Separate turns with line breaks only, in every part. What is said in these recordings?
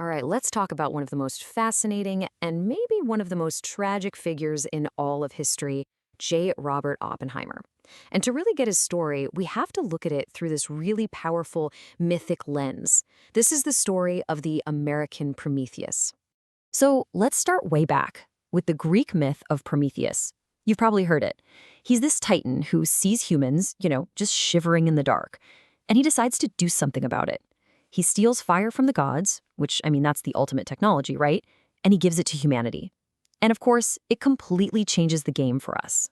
All right, let's talk about one of the most fascinating and maybe one of the most tragic figures in all of history, J. Robert Oppenheimer. And to really get his story, we have to look at it through this really powerful mythic lens. This is the story of the American Prometheus. So let's start way back with the Greek myth of Prometheus. You've probably heard it. He's this titan who sees humans, just shivering in the dark, and he decides to do something about it. He steals fire from the gods, which, that's the ultimate technology, right? And he gives it to humanity. And of course, it completely changes the game for us.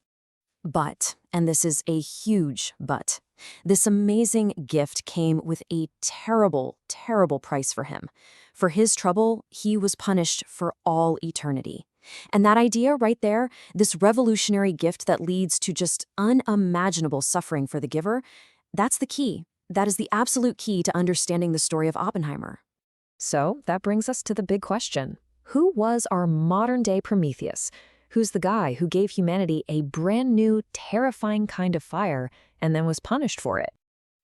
But, and this is a huge but, this amazing gift came with a terrible, terrible price for him. For his trouble, he was punished for all eternity. And that idea right there, this revolutionary gift that leads to just unimaginable suffering for the giver, that's the key. That is the absolute key to understanding the story of Oppenheimer. So that brings us to the big question. Who was our modern-day Prometheus? Who's the guy who gave humanity a brand new, terrifying kind of fire and then was punished for it?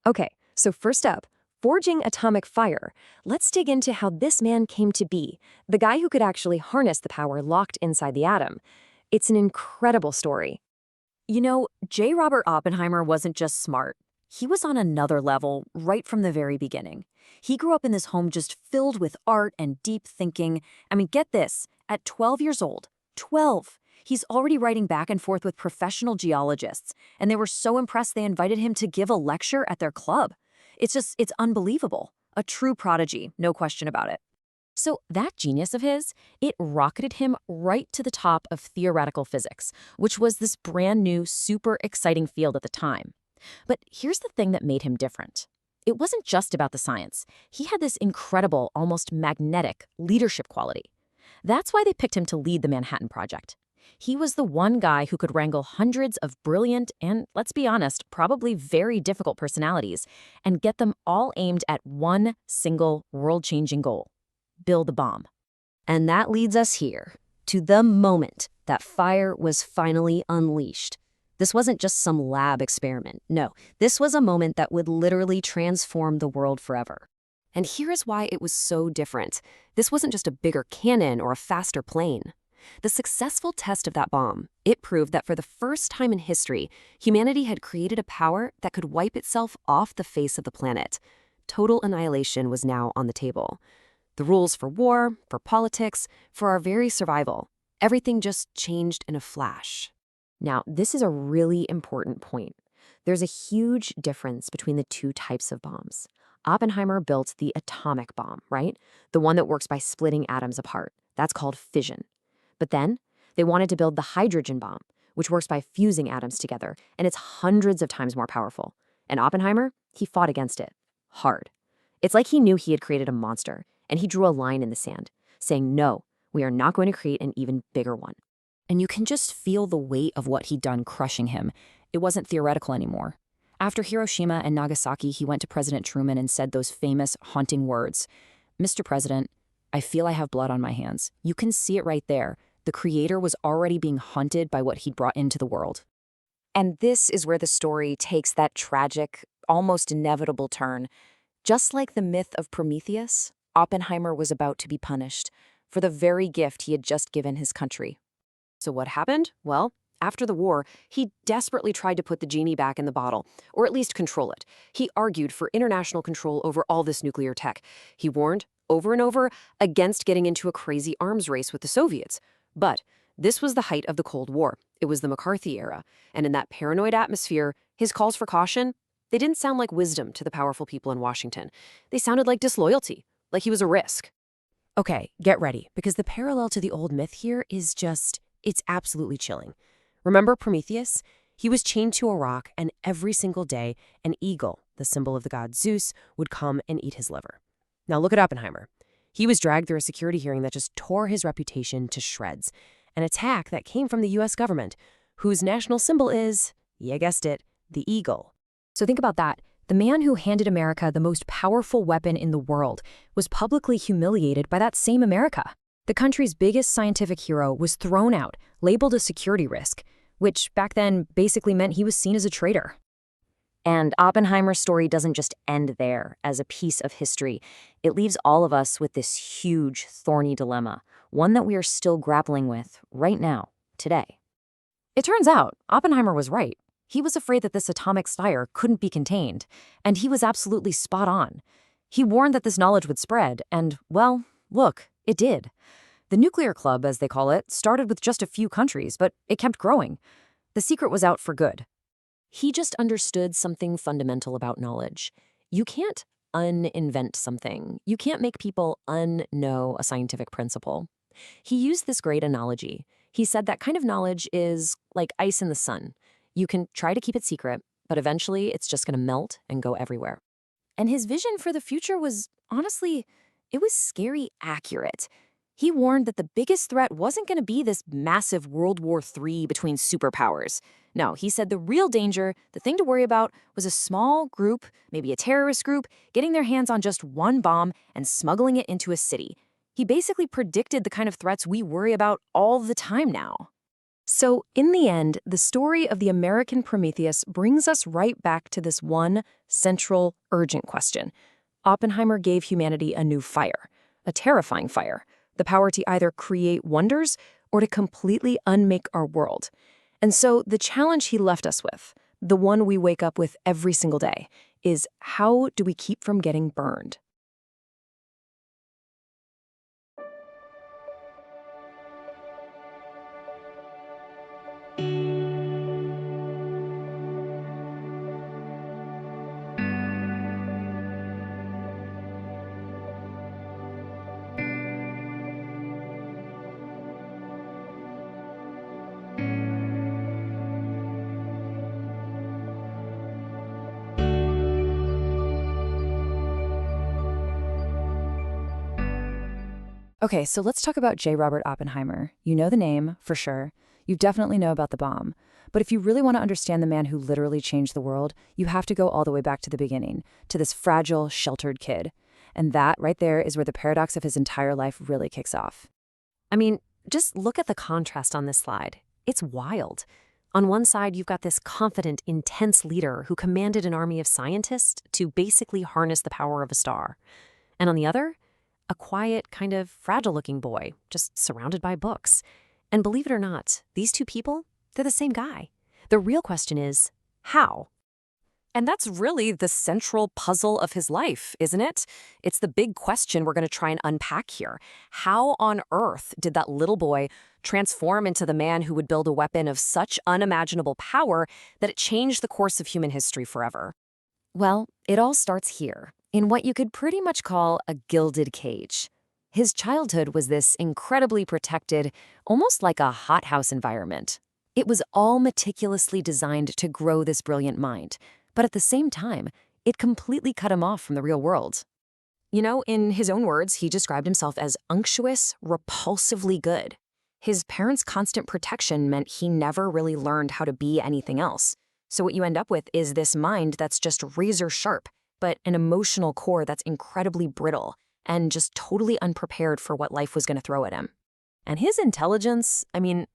Okay, so first up, forging atomic fire. Let's dig into how this man came to be, the guy who could actually harness the power locked inside the atom. It's an incredible story. J. Robert Oppenheimer wasn't just smart. He was on another level right from the very beginning. He grew up in this home just filled with art and deep thinking. Get this, at 12 years old, 12, he's already writing back and forth with professional geologists, and they were so impressed they invited him to give a lecture at their club. It's unbelievable. A true prodigy, no question about it. So that genius of his, it rocketed him right to the top of theoretical physics, which was this brand new, super exciting field at the time. But here's the thing that made him different. It wasn't just about the science. He had this incredible, almost magnetic leadership quality. That's why they picked him to lead the Manhattan Project. He was the one guy who could wrangle hundreds of brilliant and, let's be honest, probably very difficult personalities and get them all aimed at one single world-changing goal: build a bomb. And that leads us here, to the moment that fire was finally unleashed. This wasn't just some lab experiment. No, this was a moment that would literally transform the world forever. And here is why it was so different. This wasn't just a bigger cannon or a faster plane. The successful test of that bomb, it proved that for the first time in history, humanity had created a power that could wipe itself off the face of the planet. Total annihilation was now on the table. The rules for war, for politics, for our very survival, everything just changed in a flash. Now, this is a really important point. There's a huge difference between the two types of bombs. Oppenheimer built the atomic bomb, right? The one that works by splitting atoms apart. That's called fission. But then, they wanted to build the hydrogen bomb, which works by fusing atoms together, and it's hundreds of times more powerful. And Oppenheimer, he fought against it. Hard. It's like he knew he had created a monster, and he drew a line in the sand, saying, no, we are not going to create an even bigger one. And you can just feel the weight of what he'd done crushing him. It wasn't theoretical anymore. After Hiroshima and Nagasaki, he went to President Truman and said those famous, haunting words, "Mr. President, I feel I have blood on my hands." You can see it right there. The creator was already being haunted by what he'd brought into the world. And this is where the story takes that tragic, almost inevitable turn. Just like the myth of Prometheus, Oppenheimer was about to be punished for the very gift he had just given his country. So what happened? Well, after the war, he desperately tried to put the genie back in the bottle, or at least control it. He argued for international control over all this nuclear tech. He warned, over and over, against getting into a crazy arms race with the Soviets. But this was the height of the Cold War. It was the McCarthy era. And in that paranoid atmosphere, his calls for caution, they didn't sound like wisdom to the powerful people in Washington. They sounded like disloyalty, like he was a risk. Okay, get ready, because the parallel to the old myth here is it's absolutely chilling. Remember Prometheus? He was chained to a rock, and every single day, an eagle, the symbol of the god Zeus, would come and eat his liver. Now look at Oppenheimer. He was dragged through a security hearing that just tore his reputation to shreds. An attack that came from the U.S. government, whose national symbol is, you guessed it, the eagle. So think about that. The man who handed America the most powerful weapon in the world was publicly humiliated by that same America. The country's biggest scientific hero was thrown out, labeled a security risk, which back then basically meant he was seen as a traitor. And Oppenheimer's story doesn't just end there as a piece of history. It leaves all of us with this huge, thorny dilemma, one that we are still grappling with right now, today. It turns out Oppenheimer was right. He was afraid that this atomic fire couldn't be contained, and he was absolutely spot on. He warned that this knowledge would spread, and, well, look, it did. The nuclear club, as they call it, started with just a few countries, but it kept growing. The secret was out for good. He just understood something fundamental about knowledge. You can't uninvent something. You can't make people unknow a scientific principle. He used this great analogy. He said that kind of knowledge is like ice in the sun. You can try to keep it secret, but eventually it's just going to melt and go everywhere. And his vision for the future was, honestly, it was scary accurate. He warned that the biggest threat wasn't going to be this massive World War III between superpowers. No, he said the real danger, the thing to worry about, was a small group, maybe a terrorist group, getting their hands on just one bomb and smuggling it into a city. He basically predicted the kind of threats we worry about all the time now. So, in the end, the story of the American Prometheus brings us right back to this one central, urgent question. Oppenheimer gave humanity a new fire, a terrifying fire, the power to either create wonders or to completely unmake our world. And so the challenge he left us with, the one we wake up with every single day, is how do we keep from getting burned? Okay, so let's talk about J. Robert Oppenheimer. You know the name, for sure. You definitely know about the bomb. But if you really want to understand the man who literally changed the world, you have to go all the way back to the beginning, to this fragile, sheltered kid. And that, right there, is where the paradox of his entire life really kicks off. I mean, just look at the contrast on this slide. It's wild. On one side, you've got this confident, intense leader who commanded an army of scientists to basically harness the power of a star. And on the other, a quiet, kind of fragile-looking boy, just surrounded by books. And believe it or not, these two people, they're the same guy. The real question is, how? And that's really the central puzzle of his life, isn't it? It's the big question we're going to try and unpack here. How on earth did that little boy transform into the man who would build a weapon of such unimaginable power that it changed the course of human history forever? Well, it all starts here, in what you could pretty much call a gilded cage. His childhood was this incredibly protected, almost like a hothouse environment. It was all meticulously designed to grow this brilliant mind, but at the same time, it completely cut him off from the real world. You know, in his own words, he described himself as unctuous, repulsively good. His parents' constant protection meant he never really learned how to be anything else. So what you end up with is this mind that's just razor sharp, but an emotional core that's incredibly brittle and just totally unprepared for what life was going to throw at him. And his intelligence, I mean,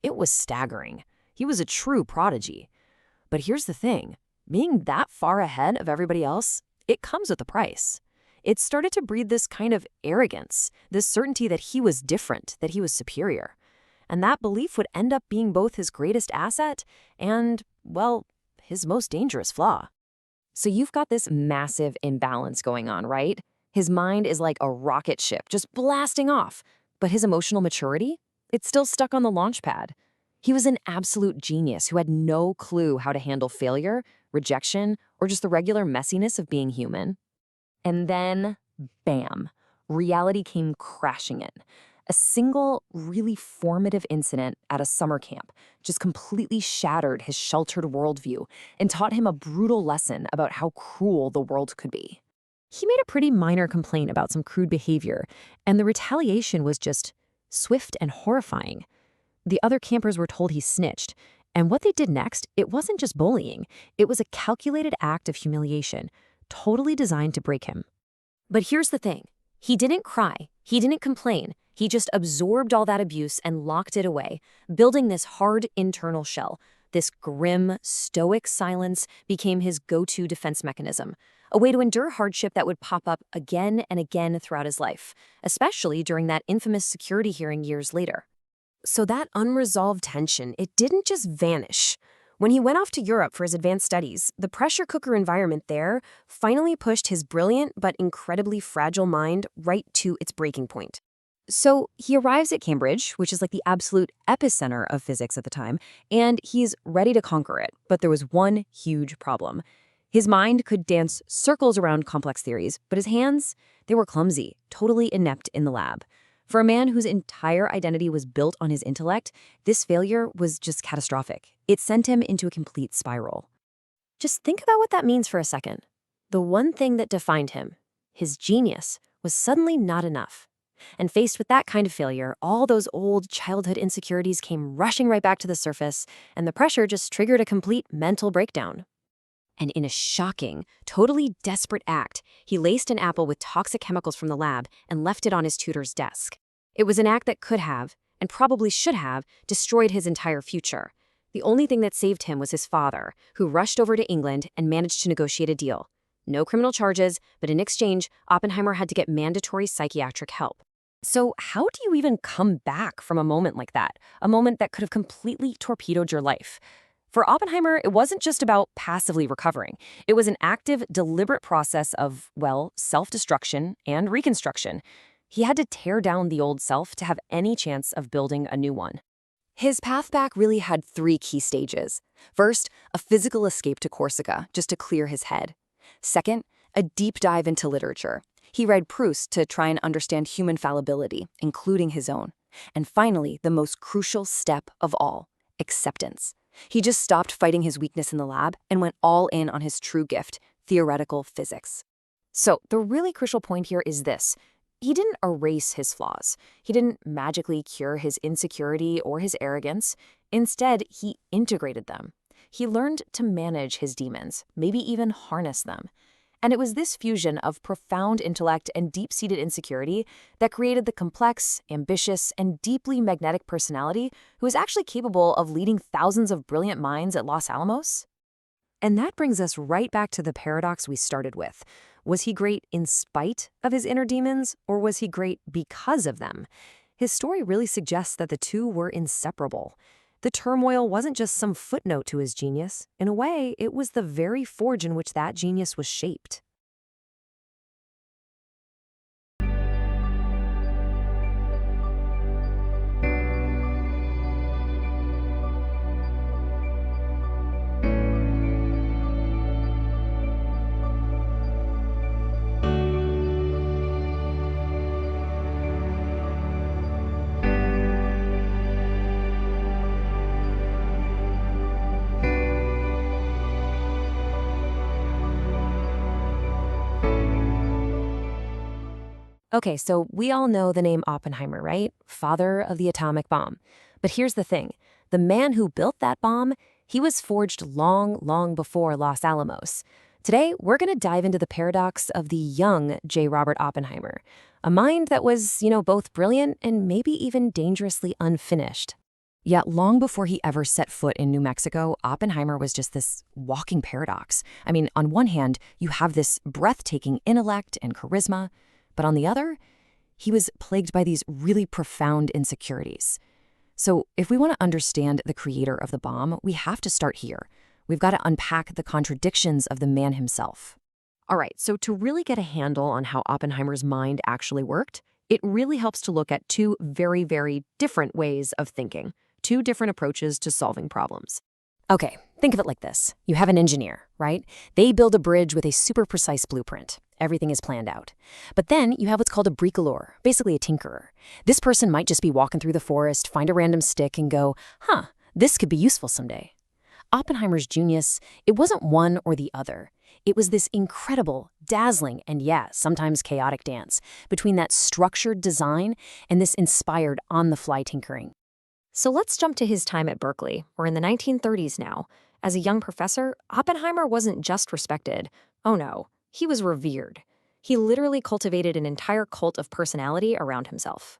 it was staggering. He was a true prodigy. But here's the thing. Being that far ahead of everybody else, it comes with a price. It started to breed this kind of arrogance, this certainty that he was different, that he was superior. And that belief would end up being both his greatest asset and, well, his most dangerous flaw. So you've got this massive imbalance going on, right? His mind is like a rocket ship, just blasting off. But his emotional maturity, it's still stuck on the launch pad. He was an absolute genius who had no clue how to handle failure, rejection, or just the regular messiness of being human. And then, bam, reality came crashing in. A single, really formative incident at a summer camp just completely shattered his sheltered worldview and taught him a brutal lesson about how cruel the world could be. He made a pretty minor complaint about some crude behavior, and the retaliation was just swift and horrifying. The other campers were told he snitched, and what they did next, it wasn't just bullying. It was a calculated act of humiliation, totally designed to break him. But here's the thing. He didn't cry. He didn't complain. He just absorbed all that abuse and locked it away, building this hard internal shell, This grim, stoic silence became his go-to defense mechanism, a way to endure hardship that would pop up again and again throughout his life, especially during that infamous security hearing years later. So that unresolved tension, it didn't just vanish. When he went off to Europe for his advanced studies, the pressure cooker environment there finally pushed his brilliant but incredibly fragile mind right to its breaking point. So he arrives at Cambridge, which is like the absolute epicenter of physics at the time, and he's ready to conquer it. But there was one huge problem. His mind could dance circles around complex theories, but his hands, they were clumsy, totally inept in the lab. For a man whose entire identity was built on his intellect, this failure was just catastrophic. It sent him into a complete spiral. Just think about what that means for a second. The one thing that defined him, his genius, was suddenly not enough. And faced with that kind of failure, all those old childhood insecurities came rushing right back to the surface, and the pressure just triggered a complete mental breakdown. And in a shocking, totally desperate act, he laced an apple with toxic chemicals from the lab and left it on his tutor's desk. It was an act that could have, and probably should have, destroyed his entire future. The only thing that saved him was his father, who rushed over to England and managed to negotiate a deal. No criminal charges, but in exchange, Oppenheimer had to get mandatory psychiatric help. So how do you even come back from a moment like that? A moment that could have completely torpedoed your life? For Oppenheimer, it wasn't just about passively recovering. It was an active, deliberate process of, well, self-destruction and reconstruction. He had to tear down the old self to have any chance of building a new one. His path back really had 3 key stages. First, a physical escape to Corsica, just to clear his head. Second, a deep dive into literature. He read Proust to try and understand human fallibility, including his own. And finally, the most crucial step of all, acceptance. He just stopped fighting his weakness in the lab and went all in on his true gift, theoretical physics. So the really crucial point here is this. He didn't erase his flaws. He didn't magically cure his insecurity or his arrogance. Instead, he integrated them. He learned to manage his demons, maybe even harness them. And it was this fusion of profound intellect and deep-seated insecurity that created the complex, ambitious, and deeply magnetic personality who is actually capable of leading thousands of brilliant minds at Los Alamos. And that brings us right back to the paradox we started with. Was he great in spite of his inner demons, or was he great because of them? His story really suggests that the two were inseparable. The turmoil wasn't just some footnote to his genius. In a way, it was the very forge in which that genius was shaped. Okay, so we all know the name Oppenheimer, right? Father of the atomic bomb. But here's the thing. The man who built that bomb, he was forged long, long before Los Alamos. Today, we're going to dive into the paradox of the young J. Robert Oppenheimer, a mind that was, both brilliant and maybe even dangerously unfinished. Yet long before he ever set foot in New Mexico, Oppenheimer was just this walking paradox. I mean, on one hand, you have this breathtaking intellect and charisma, but on the other, he was plagued by these really profound insecurities. So if we want to understand the creator of the bomb, we have to start here. We've got to unpack the contradictions of the man himself. All right, so to really get a handle on how Oppenheimer's mind actually worked, it really helps to look at 2 very, very different ways of thinking, 2 different approaches to solving problems. Okay, think of it like this. You have an engineer, right? They build a bridge with a super precise blueprint. Everything is planned out. But then you have what's called a bricoleur, basically a tinkerer. This person might just be walking through the forest, find a random stick, and go, this could be useful someday. Oppenheimer's genius, it wasn't one or the other. It was this incredible, dazzling, and sometimes chaotic dance between that structured design and this inspired on-the-fly tinkering. So let's jump to his time at Berkeley. We're in the 1930s now. As a young professor, Oppenheimer wasn't just respected. Oh no. He was revered. He literally cultivated an entire cult of personality around himself.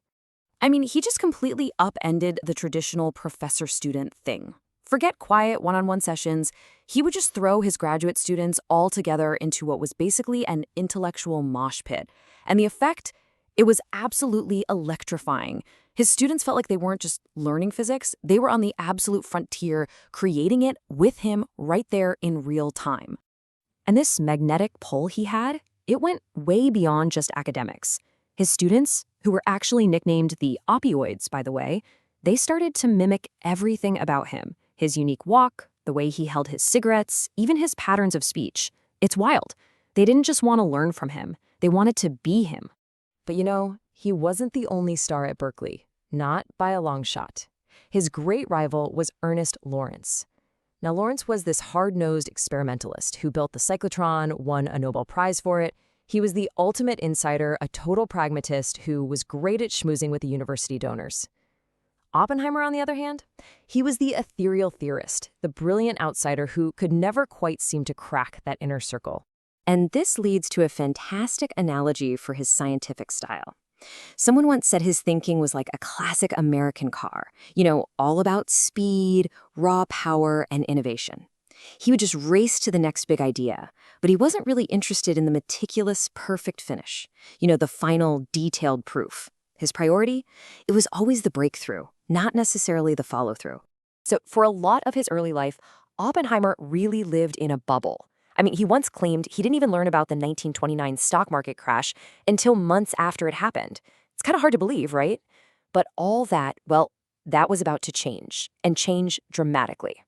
I mean, he just completely upended the traditional professor-student thing. Forget quiet one-on-one sessions. He would just throw his graduate students all together into what was basically an intellectual mosh pit. And the effect? It was absolutely electrifying. His students felt like they weren't just learning physics, they were on the absolute frontier, creating it with him right there in real time. And this magnetic pull he had, it went way beyond just academics. His students, who were actually nicknamed the opioids, by the way, they started to mimic everything about him. His unique walk, the way he held his cigarettes, even his patterns of speech. It's wild. They didn't just want to learn from him. They wanted to be him. But he wasn't the only star at Berkeley. Not by a long shot. His great rival was Ernest Lawrence. Now, Lawrence was this hard-nosed experimentalist who built the cyclotron, won a Nobel Prize for it. He was the ultimate insider, a total pragmatist who was great at schmoozing with the university donors. Oppenheimer, on the other hand, he was the ethereal theorist, the brilliant outsider who could never quite seem to crack that inner circle. And this leads to a fantastic analogy for his scientific style. Someone once said his thinking was like a classic American car, all about speed, raw power, and innovation. He would just race to the next big idea, but he wasn't really interested in the meticulous, perfect finish, the final, detailed proof. His priority? It was always the breakthrough, not necessarily the follow-through. So for a lot of his early life, Oppenheimer really lived in a bubble. He once claimed he didn't even learn about the 1929 stock market crash until months after it happened. It's kind of hard to believe, right? But all that, that was about to change, and change dramatically.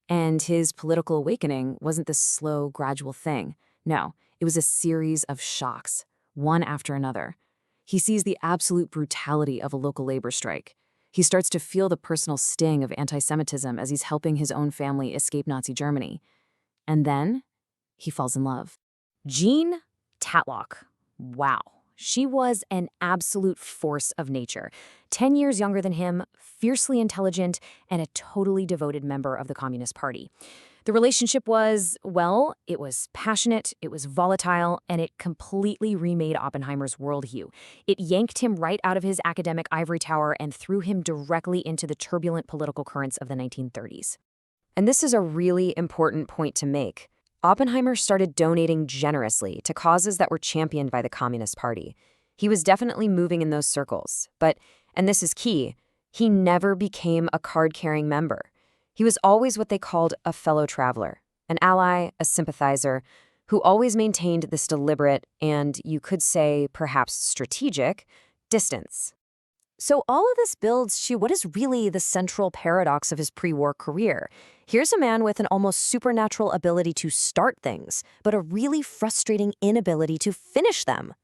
And his political awakening wasn't this slow, gradual thing. No, it was a series of shocks, one after another. He sees the absolute brutality of a local labor strike. He starts to feel the personal sting of anti-Semitism as he's helping his own family escape Nazi Germany. And then he falls in love. Jean Tatlock. Wow. She was an absolute force of nature. 10 years younger than him, fiercely intelligent, and a totally devoted member of the Communist Party. The relationship was, it was passionate, it was volatile, and it completely remade Oppenheimer's worldview. It yanked him right out of his academic ivory tower and threw him directly into the turbulent political currents of the 1930s. And this is a really important point to make. Oppenheimer started donating generously to causes that were championed by the Communist Party. He was definitely moving in those circles, but, and this is key, he never became a card-carrying member. He was always what they called a fellow traveler, an ally, a sympathizer, who always maintained this deliberate and, you could say, perhaps strategic, distance. So all of this builds to what is really the central paradox of his pre-war career. Here's a man with an almost supernatural ability to start things, but a really frustrating inability to finish them.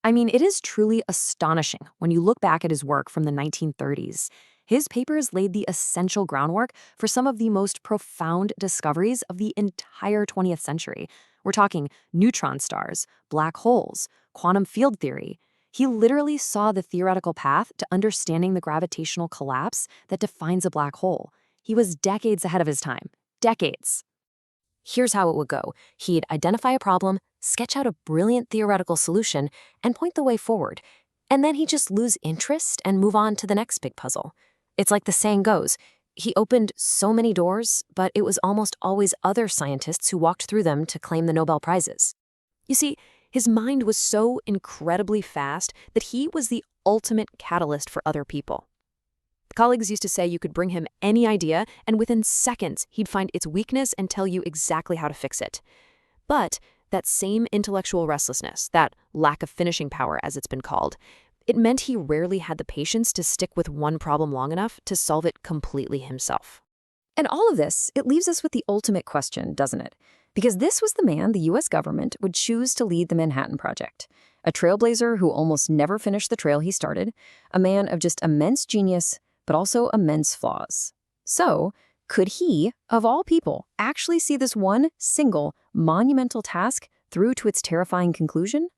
It is truly astonishing when you look back at his work from the 1930s. His papers laid the essential groundwork for some of the most profound discoveries of the entire 20th century. We're talking neutron stars, black holes, quantum field theory. He literally saw the theoretical path to understanding the gravitational collapse that defines a black hole. He was decades ahead of his time. Decades. Here's how it would go. He'd identify a problem, sketch out a brilliant theoretical solution, and point the way forward. And then he'd just lose interest and move on to the next big puzzle. It's like the saying goes, he opened so many doors, but it was almost always other scientists who walked through them to claim the Nobel Prizes. You see, his mind was so incredibly fast that he was the ultimate catalyst for other people. Colleagues used to say you could bring him any idea, and within seconds, he'd find its weakness and tell you exactly how to fix it. But that same intellectual restlessness, that lack of finishing power, as it's been called, it meant he rarely had the patience to stick with one problem long enough to solve it completely himself. And all of this, it leaves us with the ultimate question, doesn't it? Because this was the man the U.S. government would choose to lead the Manhattan Project. A trailblazer who almost never finished the trail he started, a man of just immense genius, but also immense flaws. So, could he, of all people, actually see this one single, monumental task through to its terrifying conclusion?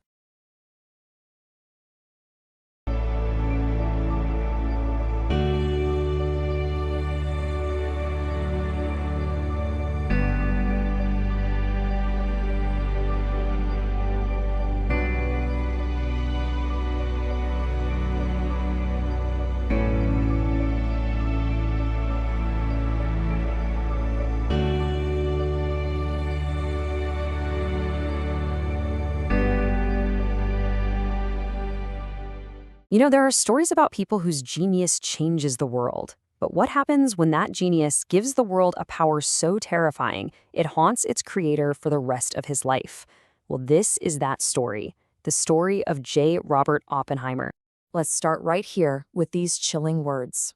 There are stories about people whose genius changes the world. But what happens when that genius gives the world a power so terrifying it haunts its creator for the rest of his life? Well, this is that story, the story of J. Robert Oppenheimer. Let's start right here with these chilling words.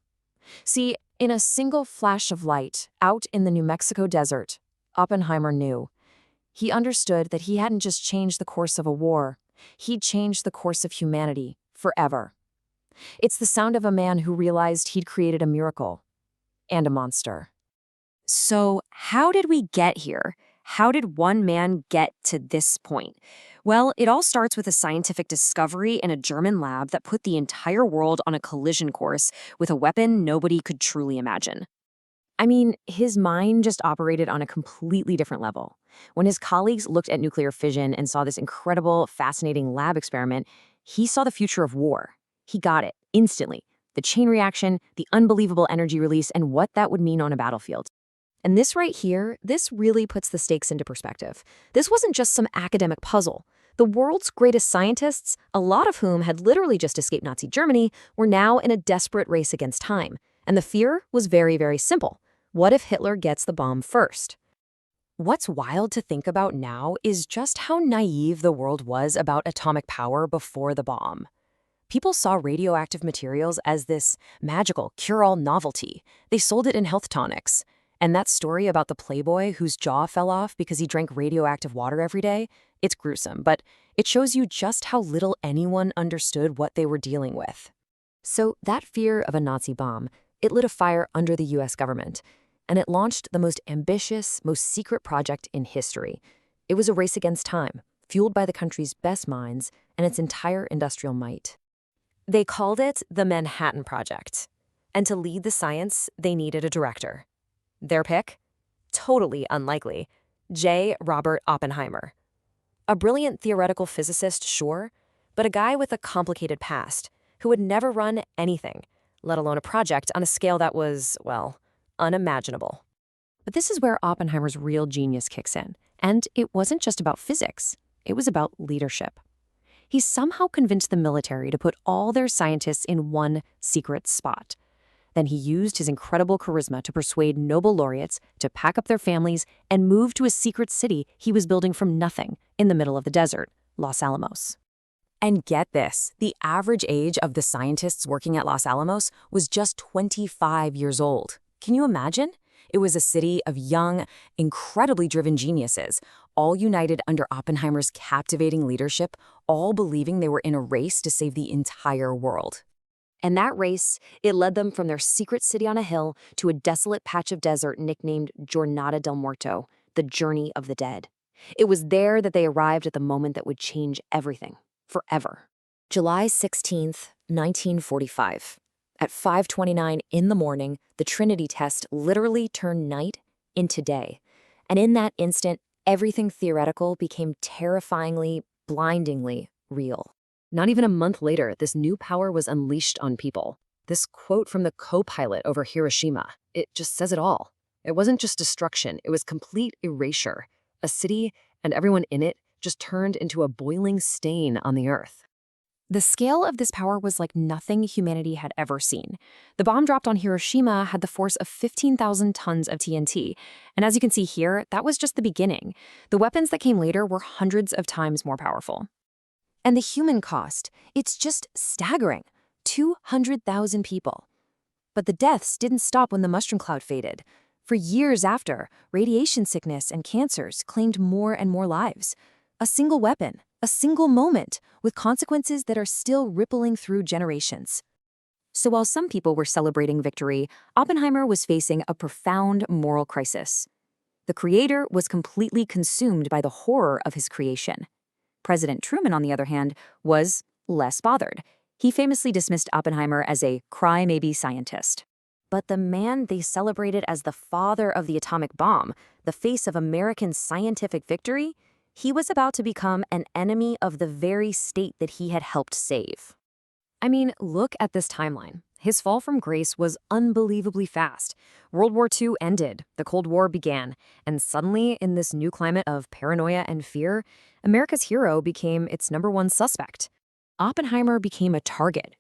See, in a single flash of light, out in the New Mexico desert, Oppenheimer knew. He understood that he hadn't just changed the course of a war, he'd changed the course of humanity forever. It's the sound of a man who realized he'd created a miracle and a monster. So, how did we get here? How did one man get to this point? Well, it all starts with a scientific discovery in a German lab that put the entire world on a collision course with a weapon nobody could truly imagine. I mean, his mind just operated on a completely different level. When his colleagues looked at nuclear fission and saw this incredible, fascinating lab experiment, he saw the future of war. He got it, instantly. The chain reaction, the unbelievable energy release, and what that would mean on a battlefield. And this right here, this really puts the stakes into perspective. This wasn't just some academic puzzle. The world's greatest scientists, a lot of whom had literally just escaped Nazi Germany, were now in a desperate race against time. And the fear was very, very simple. What if Hitler gets the bomb first? What's wild to think about now is just how naive the world was about atomic power before the bomb. People saw radioactive materials as this magical, cure-all novelty. They sold it in health tonics. And that story about the playboy whose jaw fell off because he drank radioactive water every day, it's gruesome, but it shows you just how little anyone understood what they were dealing with. So that fear of a Nazi bomb, it lit a fire under the US government. And it launched the most ambitious, most secret project in history. It was a race against time, fueled by the country's best minds and its entire industrial might. They called it the Manhattan Project. And to lead the science, they needed a director. Their pick? Totally unlikely. J. Robert Oppenheimer. A brilliant theoretical physicist, sure, but a guy with a complicated past who would never run anything, let alone a project on a scale that was, well, unimaginable. But this is where Oppenheimer's real genius kicks in. And it wasn't just about physics. It was about leadership. He somehow convinced the military to put all their scientists in one secret spot. Then he used his incredible charisma to persuade Nobel laureates to pack up their families and move to a secret city he was building from nothing in the middle of the desert, Los Alamos. And get this, the average age of the scientists working at Los Alamos was just 25 years old. Can you imagine? It was a city of young, incredibly driven geniuses, all united under Oppenheimer's captivating leadership, all believing they were in a race to save the entire world. And that race, it led them from their secret city on a hill to a desolate patch of desert nicknamed Jornada del Muerto, the Journey of the Dead. It was there that they arrived at the moment that would change everything, forever. July 16th, 1945. At 5:29 in the morning, the Trinity test literally turned night into day. And in that instant, everything theoretical became terrifyingly, blindingly real. Not even a month later, this new power was unleashed on people. This quote from the co-pilot over Hiroshima, it just says it all. It wasn't just destruction, it was complete erasure. A city and everyone in it just turned into a boiling stain on the earth. The scale of this power was like nothing humanity had ever seen. The bomb dropped on Hiroshima had the force of 15,000 tons of TNT. And as you can see here, that was just the beginning. The weapons that came later were hundreds of times more powerful. And the human cost, it's just staggering. 200,000 people. But the deaths didn't stop when the mushroom cloud faded. For years after, radiation sickness and cancers claimed more and more lives. A single weapon, a single moment, with consequences that are still rippling through generations. So while some people were celebrating victory, Oppenheimer was facing a profound moral crisis. The creator was completely consumed by the horror of his creation. President Truman, on the other hand, was less bothered. He famously dismissed Oppenheimer as a cry-maybe scientist. But the man they celebrated as the father of the atomic bomb, the face of American scientific victory, he was about to become an enemy of the very state that he had helped save. I mean, look at this timeline. His fall from grace was unbelievably fast. World War II ended, the Cold War began, and suddenly, in this new climate of paranoia and fear, America's hero became its #1 suspect. Oppenheimer became a target,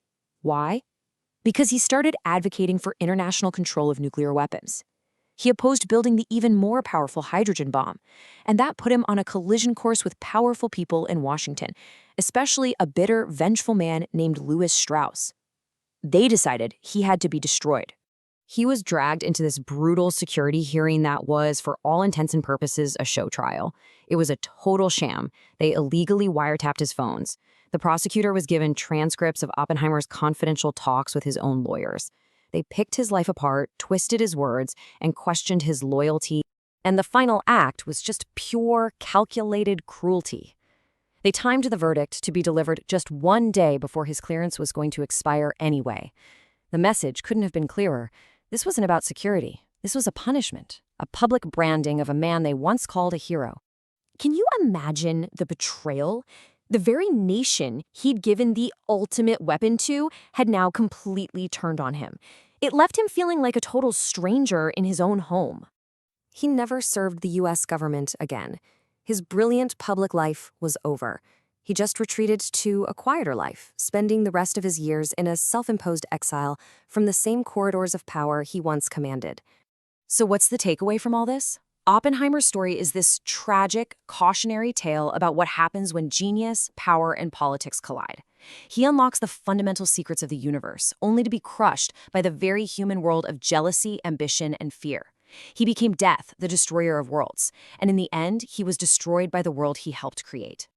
Why? Because he started advocating for international control of nuclear weapons. He opposed building the even more powerful hydrogen bomb, and that put him on a collision course with powerful people in Washington, especially a bitter, vengeful man named Louis Strauss. They decided he had to be destroyed. He was dragged into this brutal security hearing that was, for all intents and purposes, a show trial. It was a total sham. They illegally wiretapped his phones. The prosecutor was given transcripts of Oppenheimer's confidential talks with his own lawyers. They picked his life apart, twisted his words, and questioned his loyalty. And the final act was just pure, calculated cruelty. They timed the verdict to be delivered just 1 day before his clearance was going to expire anyway. The message couldn't have been clearer. This wasn't about security. This was a punishment, a public branding of a man they once called a hero. Can you imagine the betrayal? The very nation he'd given the ultimate weapon to had now completely turned on him. It left him feeling like a total stranger in his own home. He never served the U.S. government again. His brilliant public life was over. He just retreated to a quieter life, spending the rest of his years in a self-imposed exile from the same corridors of power he once commanded. So what's the takeaway from all this? Oppenheimer's story is this tragic, cautionary tale about what happens when genius, power, and politics collide. He unlocks the fundamental secrets of the universe, only to be crushed by the very human world of jealousy, ambition, and fear. He became death, the destroyer of worlds, and in the end, he was destroyed by the world he helped create.